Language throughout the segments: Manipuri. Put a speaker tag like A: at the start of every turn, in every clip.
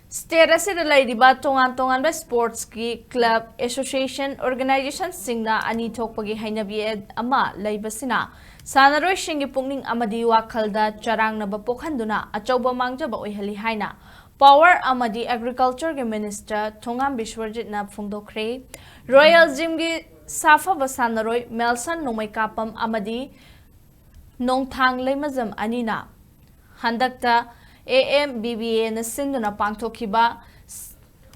A: State asida lairiba tongan sports ki club association organization singna ani thokpagi hainabi ama laibasina sanaroi shingi pungning amadi wakhalda charangnaba pokhanduna Achouba Mangjaba Oihalli haina power amadi agriculture ge minister thongam Biswajit na phungdokre royal gym gi safa basanaroi melson nomai kapam amadi nongthang leimazam anina handakta AMBBA na sinduna pangthokiba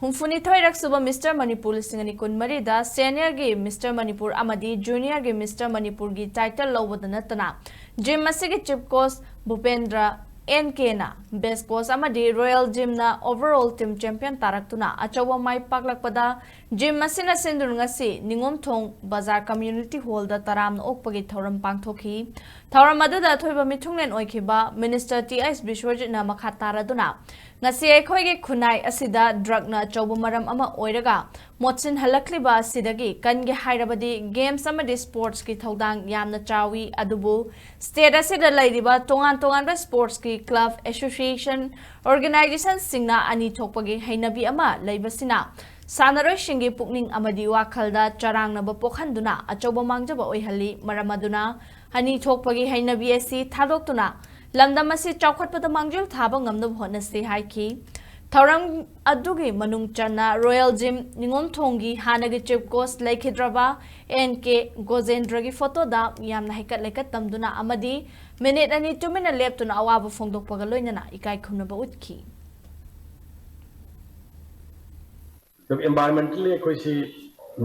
A: humfuni thoirak suba Mr. Manipur singani kun marida senior gi Mr. Manipur amadi junior gi Mr. Manipur gi title lawbada natana gym asigi chief coach Bhupendra NK na best coach amadi royal gym na overall team champion taraktuna Achouba mai paklakpada gym masina sindur ngasi ningom thong bazar community hall da taram okpagi thoram pangthoki thoram adada thoiba mithunglen oikiba minister TS Biswajit na makha taraduna ngasi ekhoi khunai asida drug na Achouba maram ama oiraga motsin halakliba asidagi kange hairabadi games amadi sports ki thodang yamna chawi adubu state asida lairiba tongan ba sports ki club association organization singna ani thokpagi hainabi ama laibasina sanaroi shingi pukning amadi wakhalda charangnaba pokhanduna Achouba Mangjaba Oihalli maramaduna ani thokpagi hainabi asi thadoktuna lamdam asi chawkhatpada mangjil thaba ngamnab honase haiki thorang adugi manung chana royal gym ningom thongi hanagi chief coach laikhidraba NK Gojendra gi photo da yamna hekat lekat tamduna amadi minute ani 2 minute leptuna awaba phongdokpaga loinana ikai khumnaba utki
B: environmentally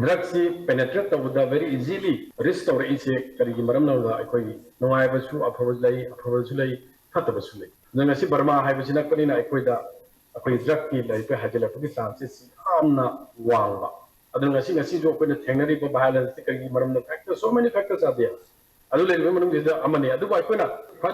B: drugs penetrate very easily restore is karigi maram na akoi nongai basu aphobasu lai thatabasu lai nangasi Burma haibasina kani na akoi da akoi drug ki lai pe hajela ki chances amna wanga adu ngasi jo koi thengnari ba violence karigi maram na factors so many factors are there adu lai manung da amane adu ba koi na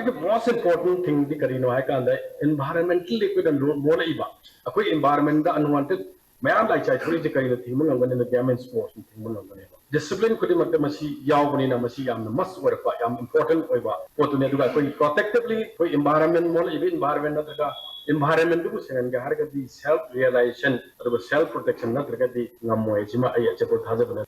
B: the most important thing di kari no hai kan da environmentally koi da mo lai ba akoi environment da unwanted ma'am like चाहे थोड़ी जगह ये थी मंगल बने गेम एंड स्पोर्ट्स थी मंगल बने डिसिप्लिन खुद मत मसी याव बने ना मसी याम मस्ट वर्क बा याम इम्पोर्टेंट कोई बा पोतु ने दुगा कोई प्रोटेक्टिवली कोई एनवायरनमेंट मोल इवन एनवायरनमेंट ना दुगा एनवायरनमेंट दुगु सेन के हर कदी सेल्फ रियलाइजेशन और सेल्फ प्रोटेक्शन ना दुगा दी ngam moy jima ay achepor thaja bana